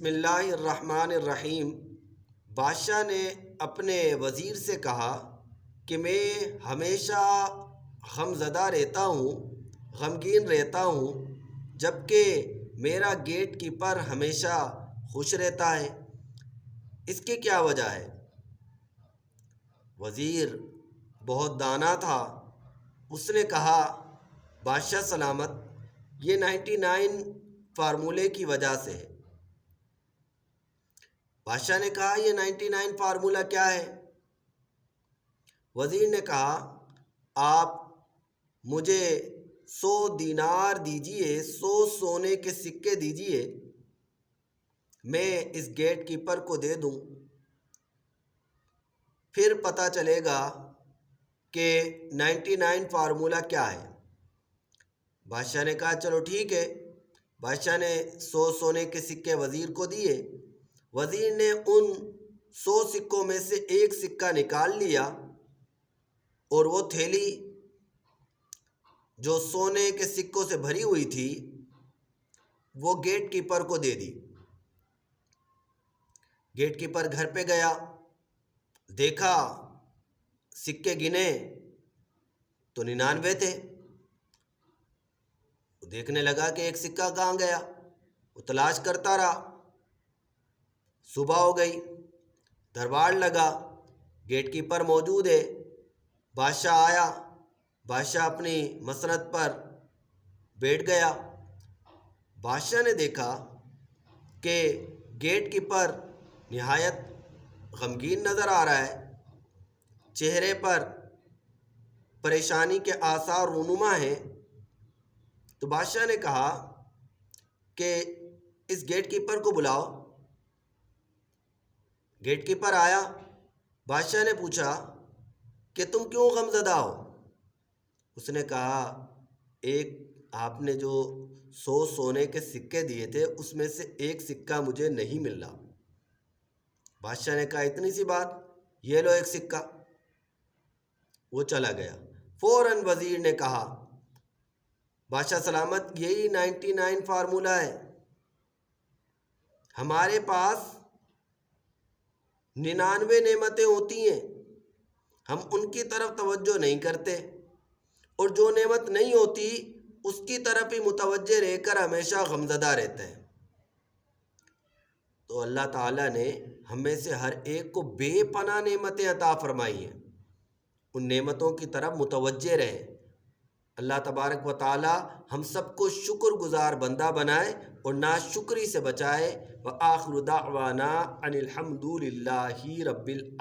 بسم اللہ الرحمن الرحیم۔ بادشاہ نے اپنے وزیر سے کہا کہ میں ہمیشہ غم زدہ رہتا ہوں، غمگین رہتا ہوں، جبکہ میرا گیٹ کیپر ہمیشہ خوش رہتا ہے۔ اس کی کیا وجہ ہے؟ وزیر بہت دانا تھا، اس نے کہا بادشاہ سلامت، یہ 99 فارمولے کی وجہ سے ہے۔ بادشاہ نے کہا یہ 99 فارمولہ کیا ہے؟ وزیر نے کہا آپ مجھے 100 دینار دیجئے، 100 سونے کے سکے دیجئے، میں اس گیٹ کیپر کو دے دوں، پھر پتہ چلے گا کہ 99 فارمولہ کیا ہے۔ بادشاہ نے کہا چلو ٹھیک ہے۔ بادشاہ نے 100 سونے کے سکے وزیر کو دیے۔ وزیر نے ان 100 سکوں میں سے ایک سکہ نکال لیا اور وہ تھیلی جو سونے کے سکوں سے بھری ہوئی تھی وہ گیٹ کیپر کو دے دی۔ گیٹ کیپر گھر پہ گیا، دیکھا سکے گنے تو 99 تھے۔ وہ دیکھنے لگا کہ ایک سکہ کہاں گیا، وہ تلاش کرتا رہا۔ صبح ہو گئی، دربار لگا، گیٹ کیپر موجود ہے۔ بادشاہ آیا، بادشاہ اپنی مسند پر بیٹھ گیا۔ بادشاہ نے دیکھا کہ گیٹ کیپر نہایت غمگین نظر آ رہا ہے، چہرے پر پریشانی کے آثار رونما ہیں۔ تو بادشاہ نے کہا کہ اس گیٹ کیپر کو بلاؤ۔ گیٹ کیپر آیا، بادشاہ نے پوچھا کہ تم کیوں غم زدہ ہو؟ اس نے کہا ایک آپ نے جو 100 سونے کے سکے دیے تھے اس میں سے ایک سکہ مجھے نہیں مل رہا۔ بادشاہ نے کہا اتنی سی بات، یہ لو ایک سکہ۔ وہ چلا گیا۔ فوراً وزیر نے کہا بادشاہ سلامت، یہی 99 فارمولہ ہے، ہمارے پاس 99 نعمتیں ہوتی ہیں، ہم ان کی طرف توجہ نہیں کرتے، اور جو نعمت نہیں ہوتی اس کی طرف ہی متوجہ رہ کر ہمیشہ غمزدہ رہتے ہیں۔ تو اللہ تعالیٰ نے ہم میں سے ہر ایک کو بے پناہ نعمتیں عطا فرمائی ہیں، ان نعمتوں کی طرف متوجہ رہیں۔ اللہ تبارک و تعالی ہم سب کو شکر گزار بندہ بنائے اور ناشکری سے بچائے۔ وآخر دعوانا ان الحمد للہ رب العالمین۔